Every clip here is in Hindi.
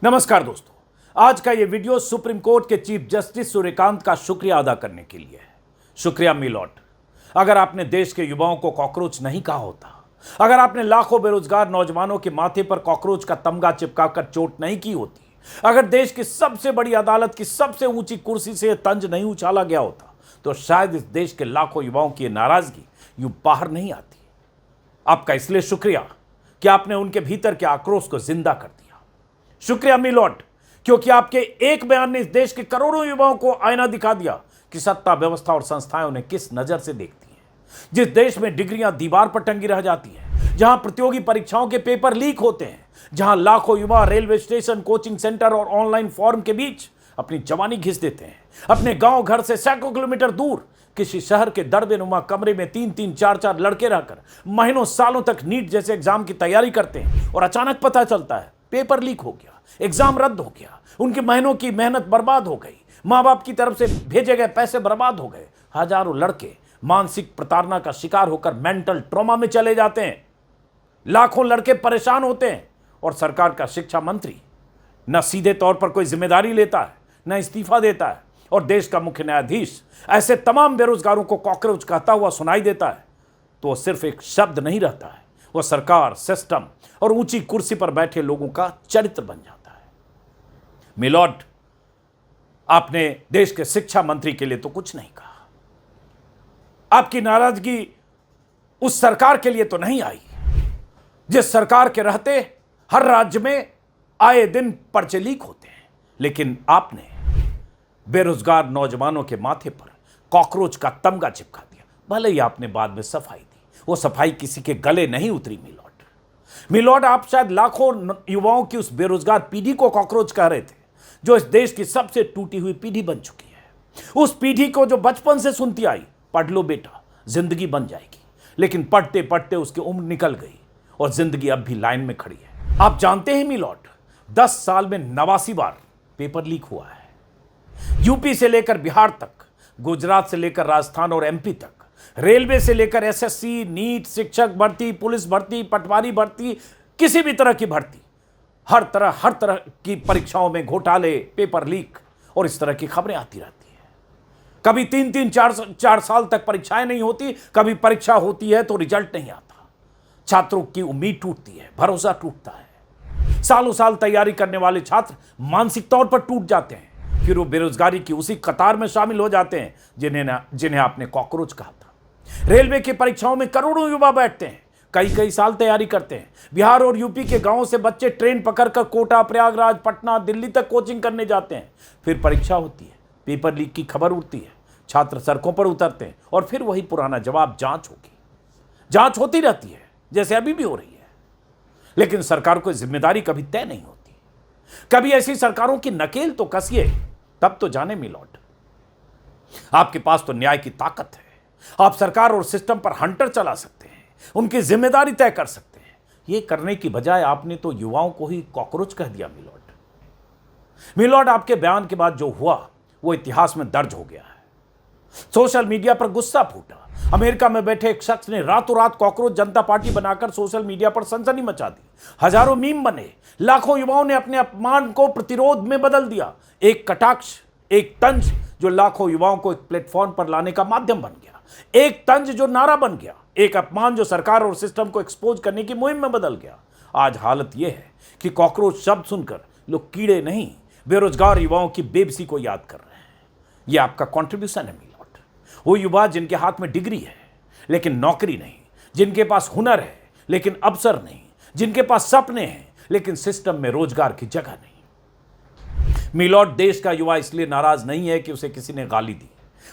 नमस्कार दोस्तों, आज का ये वीडियो सुप्रीम कोर्ट के चीफ जस्टिस सूर्यकांत का शुक्रिया अदा करने के लिए है। शुक्रिया मिलॉर्ड। अगर आपने देश के युवाओं को कॉकरोच नहीं कहा होता, अगर आपने लाखों बेरोजगार नौजवानों के माथे पर कॉकरोच का तमगा चिपकाकर चोट नहीं की होती, अगर देश की सबसे बड़ी अदालत की सबसे ऊंची कुर्सी से तंज नहीं उछाला गया होता, तो शायद इस देश के लाखों युवाओं की नाराजगी यूं बाहर नहीं आती। आपका इसलिए शुक्रिया कि आपने उनके भीतर के आक्रोश को जिंदा कर दिया। शुक्रिया मिलॉर्ड, क्योंकि आपके एक बयान ने इस देश के करोड़ों युवाओं को आईना दिखा दिया कि सत्ता व्यवस्था और संस्थाएं उन्हें किस नजर से देखती हैं। जिस देश में डिग्रियां दीवार पर टंगी रह जाती हैं, जहां प्रतियोगी परीक्षाओं के पेपर लीक होते हैं, जहां लाखों युवा रेलवे स्टेशन, कोचिंग सेंटर और ऑनलाइन फॉर्म के बीच अपनी जवानी घिस देते हैं, अपने गांव घर से सैकड़ों किलोमीटर दूर किसी शहर के दरबेनुमा कमरे में 3-3, 4-4 लड़के रहकर महीनों सालों तक नीट जैसे एग्जाम की तैयारी करते हैं और अचानक पता चलता है पेपर लीक हो गया, एग्जाम रद्द हो गया, उनके महीनों की मेहनत बर्बाद हो गई, मां बाप की तरफ से भेजे गए पैसे बर्बाद हो गए। हजारों लड़के मानसिक प्रताड़ना का शिकार होकर मेंटल ट्रॉमा में चले जाते हैं, लाखों लड़के परेशान होते हैं और सरकार का शिक्षा मंत्री न सीधे तौर पर कोई जिम्मेदारी लेता है, न इस्तीफा देता है और देश का मुख्य न्यायाधीश ऐसे तमाम बेरोजगारों को कॉकरोच कहता हुआ सुनाई देता है, तो वो सिर्फ एक शब्द नहीं रहता है, वो सरकार, सिस्टम और ऊंची कुर्सी पर बैठे लोगों का चरित्र बन जाता है। मिलॉर्ड, आपने देश के शिक्षा मंत्री के लिए तो कुछ नहीं कहा। आपकी नाराजगी उस सरकार के लिए तो नहीं आई जिस सरकार के रहते हर राज्य में आए दिन पर्चे लीक होते हैं, लेकिन आपने बेरोजगार नौजवानों के माथे पर कॉकरोच का तमगा चिपका दिया। भले ही आपने बाद में सफाई दी, वो सफाई किसी के गले नहीं उतरी। मिलॉर्ड, आप शायद लाखों युवाओं की उस बेरोजगार पीढ़ी को कॉकरोच कह रहे थे जो इस देश की सबसे टूटी हुई पीढ़ी बन चुकी है। उस पीढ़ी को जो बचपन से सुनती आई, पढ़ लो बेटा जिंदगी बन जाएगी, लेकिन पढ़ते पढ़ते उसकी उम्र निकल गई और जिंदगी अब भी लाइन में खड़ी है। आप जानते हैं मिलॉर्ड, 10 साल में 89 बार पेपर लीक हुआ है। यूपी से लेकर बिहार तक, गुजरात से लेकर राजस्थान और एमपी तक, रेलवे से लेकर एसएससी, नीट, शिक्षक भर्ती, पुलिस भर्ती, पटवारी भर्ती, किसी भी तरह की भर्ती, हर तरह की परीक्षाओं में घोटाले, पेपर लीक और इस तरह की खबरें आती रहती है। कभी 3-3, 4 साल तक परीक्षाएं नहीं होती, कभी परीक्षा होती है तो रिजल्ट नहीं आता। छात्रों की उम्मीद टूटती है, भरोसा टूटता है। सालों साल तैयारी करने वाले छात्र मानसिक तौर पर टूट जाते हैं, फिर वो बेरोजगारी की उसी कतार में शामिल हो जाते हैं जिन्हें आपने कॉकरोच कहा था। रेलवे की परीक्षाओं में करोड़ों युवा बैठते हैं, कई साल तैयारी करते हैं। बिहार और यूपी के गांवों से बच्चे ट्रेन पकड़कर कोटा, प्रयागराज, पटना, दिल्ली तक कोचिंग करने जाते हैं। फिर परीक्षा होती है, पेपर लीक की खबर उठती है, छात्र सड़कों पर उतरते हैं और फिर वही पुराना जवाब, जांच होगी। जांच होती रहती है जैसे अभी भी हो रही है, लेकिन सरकार को जिम्मेदारी कभी तय नहीं होती। कभी ऐसी सरकारों की नकेल तो कसिए, तब तो जाने मिलॉर्ड, आपके पास तो न्याय की ताकत है। आप सरकार और सिस्टम पर हंटर चला सकते हैं, उनकी जिम्मेदारी तय कर सकते हैं। यह करने की बजाय आपने तो युवाओं को ही कॉकरोच कह दिया। मिलॉर्ड, आपके बयान के बाद जो हुआ वो इतिहास में दर्ज हो गया है। सोशल मीडिया पर गुस्सा फूटा। अमेरिका में बैठे एक शख्स ने रातों रात कॉकरोच जनता पार्टी बनाकर सोशल मीडिया पर सनसनी मचा दी। हजारों मीम बने, लाखों युवाओं ने अपने अपमान को प्रतिरोध में बदल दिया। एक कटाक्ष, एक तंज जो लाखों युवाओं को एक प्लेटफॉर्म पर लाने का माध्यम बन गया, एक तंज जो नारा बन गया, एक अपमान जो सरकार और सिस्टम को एक्सपोज करने की मुहिम में बदल गया। आज हालत यह है कि कॉकरोच शब्द सुनकर लोग कीड़े नहीं, बेरोजगार युवाओं की बेबसी को याद कर रहे हैं। यह आपका कंट्रीब्यूशन है मिलॉर्ड। वो युवा जिनके हाथ में डिग्री है लेकिन नौकरी नहीं, जिनके पास हुनर है लेकिन अवसर नहीं, जिनके पास सपने हैं लेकिन सिस्टम में रोजगार की जगह नहीं। मिलॉर्ड, देश का युवा इसलिए नाराज नहीं है कि उसे किसी ने गाली दी,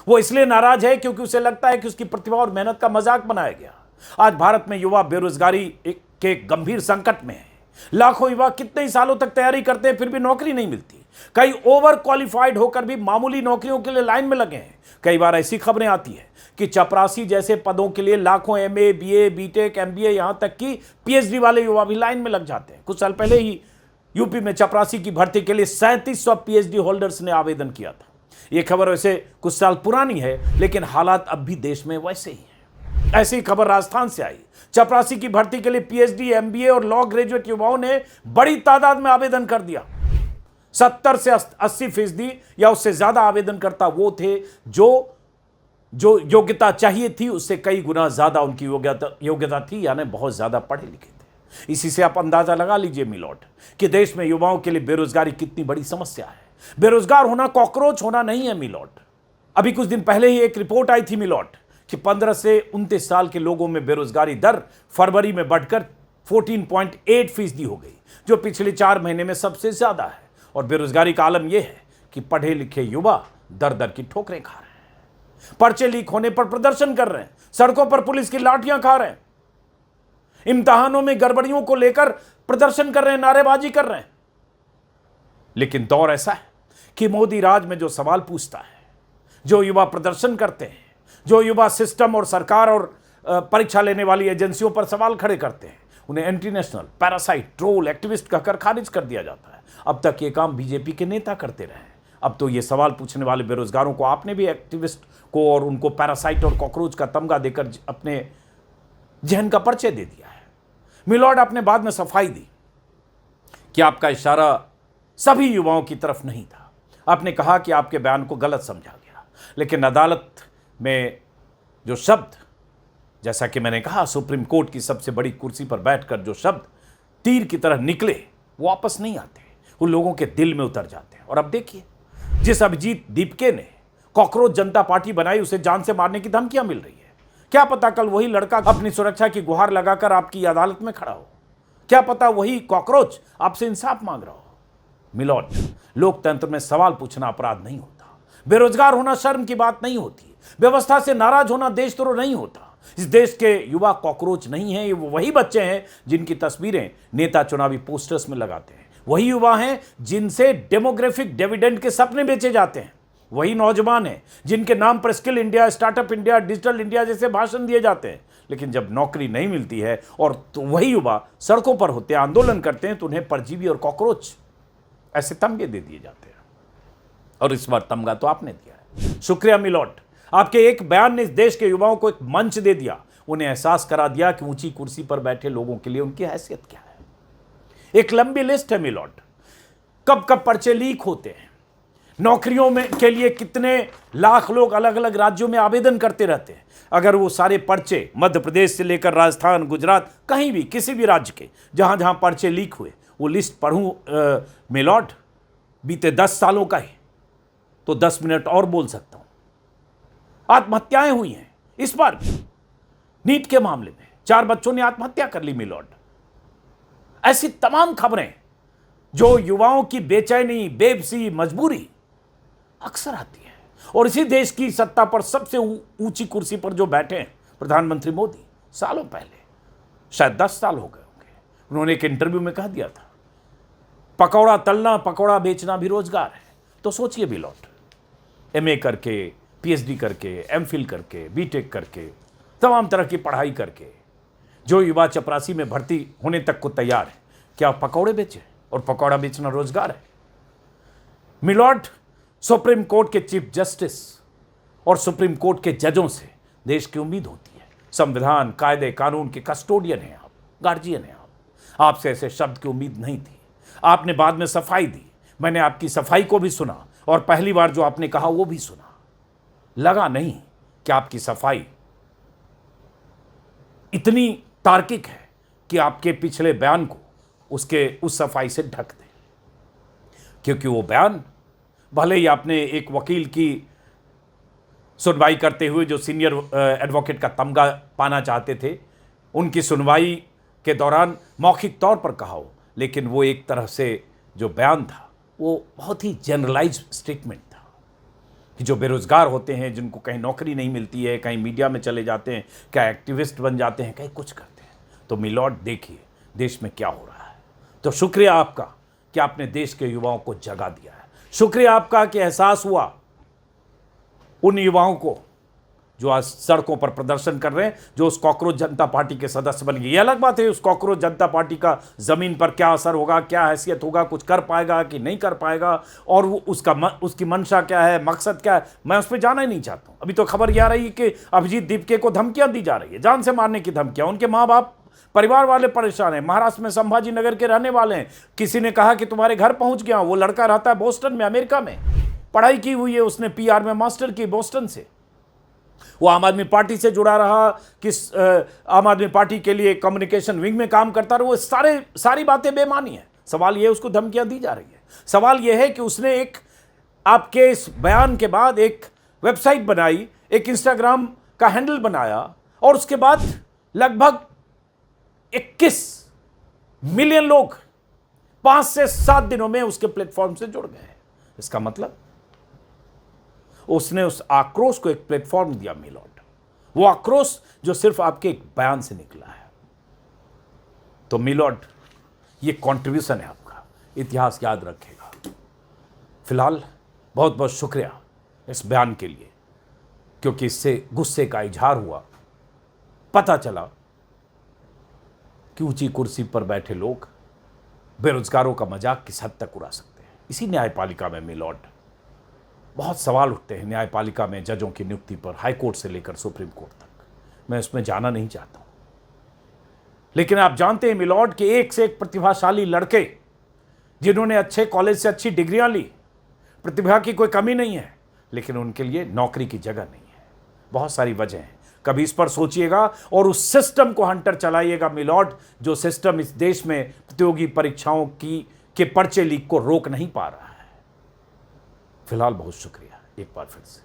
वो इसलिए नाराज है क्योंकि उसे लगता है कि उसकी प्रतिभा और मेहनत का मजाक बनाया गया। आज भारत में युवा बेरोजगारी के गंभीर संकट में है। लाखों युवा कितने ही सालों तक तैयारी करते हैं, फिर भी नौकरी नहीं मिलती। कई ओवर क्वालिफाइड होकर भी मामूली नौकरियों के लिए लाइन में लगे हैं। कई बार ऐसी खबरें आती है कि चपरासी जैसे पदों के लिए लाखों एमए, बीए, बीटेक, एमबीए, यहां तक कि पीएचडी वाले युवा भी लाइन में लग जाते हैं। कुछ साल पहले ही यूपी में चपरासी की भर्ती के लिए 3700 पीएचडी होल्डर्स ने आवेदन किया था। यह खबर वैसे कुछ साल पुरानी है, लेकिन हालात अब भी देश में वैसे ही हैं। ऐसी खबर राजस्थान से आई। चपरासी की भर्ती के लिए पीएचडी, एमबीए और लॉ ग्रेजुएट युवाओं ने बड़ी तादाद में आवेदन कर दिया। 70 से 80% या उससे ज्यादा आवेदनकर्ता वो थे जो योग्यता चाहिए थी उससे कई गुना ज्यादा उनकी योग्यता थी, यानी बहुत ज्यादा पढ़े लिखे थे। इसी से आप अंदाजा लगा लीजिए मिलोट कि देश में युवाओं के लिए बेरोजगारी कितनी बड़ी समस्या है। बेरोजगार होना कॉकरोच होना नहीं है मिलोट। अभी कुछ दिन पहले ही एक रिपोर्ट आई थी मिलोट कि 15 से 29 साल के लोगों में बेरोजगारी दर फरवरी में बढ़कर 14.8% हो गई, जो पिछले 4 महीने में सबसे ज्यादा है। और बेरोजगारी का आलम यह है कि पढ़े लिखे युवा दर दर की ठोकरें खा रहे हैं, पर्चे लीक होने पर प्रदर्शन कर रहे हैं, सड़कों पर पुलिस की लाठियां खा रहे हैं, इम्तिहानों में गड़बड़ियों को लेकर प्रदर्शन कर रहे हैं, नारेबाजी कर रहे हैं। लेकिन दौर ऐसा है कि मोदी राज में जो सवाल पूछता है, जो युवा प्रदर्शन करते हैं, जो युवा सिस्टम और सरकार और परीक्षा लेने वाली एजेंसियों पर सवाल खड़े करते हैं, उन्हें anti national, parasite, troll, activist कहकर खारिज कर दिया जाता है। अब तक ये काम बीजेपी के नेता करते रहे। अब तो ये सवाल पूछने वाले बेरोजगारों को आपने भी एक्टिविस्ट को और उनको पैरासाइट और कॉकरोच का तमगा देकर अपने जहन का परिचय दे दिया है। मिलॉर्ड, आपने बाद में सफाई दी कि आपका इशारा सभी युवाओं की तरफ नहीं था। आपने कहा कि आपके बयान को गलत समझा गया, लेकिन अदालत में जो शब्द, जैसा कि मैंने कहा, सुप्रीम कोर्ट की सबसे बड़ी कुर्सी पर बैठकर जो शब्द तीर की तरह निकले वो वापस नहीं आते, वो लोगों के दिल में उतर जाते हैं। और अब देखिए, जिस अभिजीत दीपके ने कॉकरोच जनता पार्टी बनाई, उसे जान से मारने की धमकियां मिल रही है। क्या पता कल वही लड़का अपनी सुरक्षा की गुहार लगाकर आपकी अदालत में खड़ा हो। क्या पता वही कॉकरोच आपसे इंसाफ मांग रहा हो। मिलॉर्ड, लोकतंत्र में सवाल पूछना अपराध नहीं होता, बेरोजगार होना शर्म की बात नहीं होती, व्यवस्था से नाराज होना देशद्रोह नहीं होता। इस देश के युवा कॉकरोच नहीं हैं, ये वही बच्चे हैं जिनकी तस्वीरें नेता चुनावी पोस्टर्स में लगाते हैं। वही युवा हैं जिनसे डेमोग्राफिक डिविडेंड के सपने बेचे जाते हैं। वही नौजवान हैं जिनके नाम पर skill India, startup India, digital India जैसे भाषण दिए जाते हैं। लेकिन जब नौकरी नहीं मिलती है और तो वही युवा सड़कों पर होते हैं, आंदोलन करते हैं, तो उन्हें परजीवी और कॉकरोच ऐसे तमगे दे दिए जाते हैं। और इस बार तमगा तो आपने दिया है। शुक्रिया मिलॉर्ड, आपके एक बयान ने इस देश के युवाओं को एक मंच दे दिया, उन्हें एहसास करा दिया कि ऊंची कुर्सी पर बैठे लोगों के लिए उनकी हैसियत क्या है। एक लंबी लिस्ट है मिलॉर्ड, कब कब पर्चे लीक होते हैं, नौकरियों में के लिए कितने लाख लोग अलग अलग राज्यों में आवेदन करते रहते हैं। अगर वो सारे पर्चे मध्य प्रदेश से लेकर राजस्थान, गुजरात, कहीं भी किसी भी राज्य के जहां जहां पर्चे लीक हुए वो लिस्ट पढ़ूं मिलॉर्ड, बीते 10 सालों का ही तो 10 मिनट और बोल सकता हूं। आत्महत्याएं हुई हैं इस बार भी। नीट के मामले में 4 बच्चों ने आत्महत्या कर ली मिलॉर्ड। ऐसी तमाम खबरें जो युवाओं की बेचैनी, बेबसी, मजबूरी अक्सर आती है। और इसी देश की सत्ता पर सबसे ऊंची कुर्सी पर जो बैठे हैं प्रधानमंत्री मोदी, सालों पहले, शायद 10 साल हो गए होंगे, उन्होंने एक इंटरव्यू में कह दिया था पकौड़ा तलना, पकौड़ा बेचना भी रोजगार है। तो सोचिए मिलॉर्ड, MA करके, PhD करके, MPhil करके, BTech करके, तमाम तरह की पढ़ाई करके जो युवा चपरासी में भर्ती होने तक को तैयार है, क्या पकौड़े बेचे? और पकौड़ा बेचना रोजगार है? मिलॉर्ड, सुप्रीम कोर्ट के चीफ जस्टिस और सुप्रीम कोर्ट के जजों से देश की उम्मीद होती है। संविधान, कायदे, कानून के कस्टोडियन हैं आप, गार्जियन हैं आप। आपसे ऐसे शब्द की उम्मीद नहीं थी। आपने बाद में सफाई दी, मैंने आपकी सफाई को भी सुना और पहली बार जो आपने कहा वो भी सुना। लगा नहीं कि आपकी सफाई इतनी तार्किक है कि आपके पिछले बयान को उस सफाई से ढक दे। क्योंकि वो बयान, भले ही आपने एक वकील की सुनवाई करते हुए जो सीनियर एडवोकेट का तमगा पाना चाहते थे, उनकी सुनवाई के दौरान मौखिक तौर पर कहा हो, लेकिन वो एक तरह से जो बयान था वो बहुत ही जनरलाइज स्टेटमेंट था कि जो बेरोजगार होते हैं, जिनको कहीं नौकरी नहीं मिलती है, कहीं मीडिया में चले जाते हैं, क्या एक्टिविस्ट बन जाते हैं, कहीं कुछ करते हैं। तो मिलॉर्ड, देखिए देश में क्या हो रहा है। तो शुक्रिया आपका कि आपने देश के युवाओं को जगा दिया है। शुक्रिया आपका कि एहसास हुआ उन युवाओं को जो आज सड़कों पर प्रदर्शन कर रहे हैं, जो उस कॉकरोच जनता पार्टी के सदस्य बन गए। ये अलग बात है उस कॉकरोच जनता पार्टी का जमीन पर क्या असर होगा, क्या हैसियत होगा, कुछ कर पाएगा कि नहीं कर पाएगा, और वो उसकी मंशा क्या है, मकसद क्या है, मैं उस पर जाना ही नहीं चाहता हूं। अभी तो खबर ये आ रही है कि अभिजीत दीपके को धमकियां दी जा रही है, जान से मारने की धमकियां। उनके माँ बाप परिवार वाले परेशान हैं, महाराष्ट्र में संभाजी नगर के रहने वाले हैं। किसी ने कहा कि तुम्हारे घर पहुंच गया, वो लड़का रहता है बोस्टन में, अमेरिका में, पढ़ाई की हुई है उसने, पीआर में मास्टर की बोस्टन से। वो आम आदमी पार्टी से जुड़ा रहा, किस आम आदमी पार्टी के लिए कम्युनिकेशन विंग में काम करता रहा। वो सारी बातें बेमानी है। सवाल यह उसको धमकियां दी जा रही है। सवाल यह है कि उसने एक आपके इस बयान के बाद एक वेबसाइट बनाई, एक इंस्टाग्राम का हैंडल बनाया, और उसके बाद लगभग 21 मिलियन लोग 5 से 7 दिनों में उसके प्लेटफॉर्म से जुड़ गए। इसका मतलब उसने उस आक्रोश को एक प्लेटफॉर्म दिया मिलोट, वो आक्रोश जो सिर्फ आपके एक बयान से निकला है। तो मिलोट, ये कंट्रीब्यूशन है आपका, इतिहास याद रखेगा। फिलहाल बहुत बहुत शुक्रिया इस बयान के लिए, क्योंकि इससे गुस्से का इजहार हुआ। पता चला कि ऊंची कुर्सी पर बैठे लोग बेरोजगारों का मजाक किस हद तक उड़ा सकते हैं। इसी न्यायपालिका में मिलोट बहुत सवाल उठते हैं। न्यायपालिका में जजों की नियुक्ति पर, हाईकोर्ट से लेकर सुप्रीम कोर्ट तक। मैं उसमें जाना नहीं चाहता हूं, लेकिन आप जानते हैं मिलोट के एक से एक प्रतिभाशाली लड़के, जिन्होंने अच्छे कॉलेज से अच्छी डिग्रियां ली, प्रतिभा की कोई कमी नहीं है, लेकिन उनके लिए नौकरी की जगह नहीं है। बहुत सारी वजह हैं, कभी इस पर सोचिएगा और उस सिस्टम को हंटर चलाइएगा मिलोट, जो सिस्टम इस देश में प्रतियोगी परीक्षाओं के पर्चे लीक को रोक नहीं पा रहा है। फिलहाल बहुत शुक्रिया एक बार फिर से।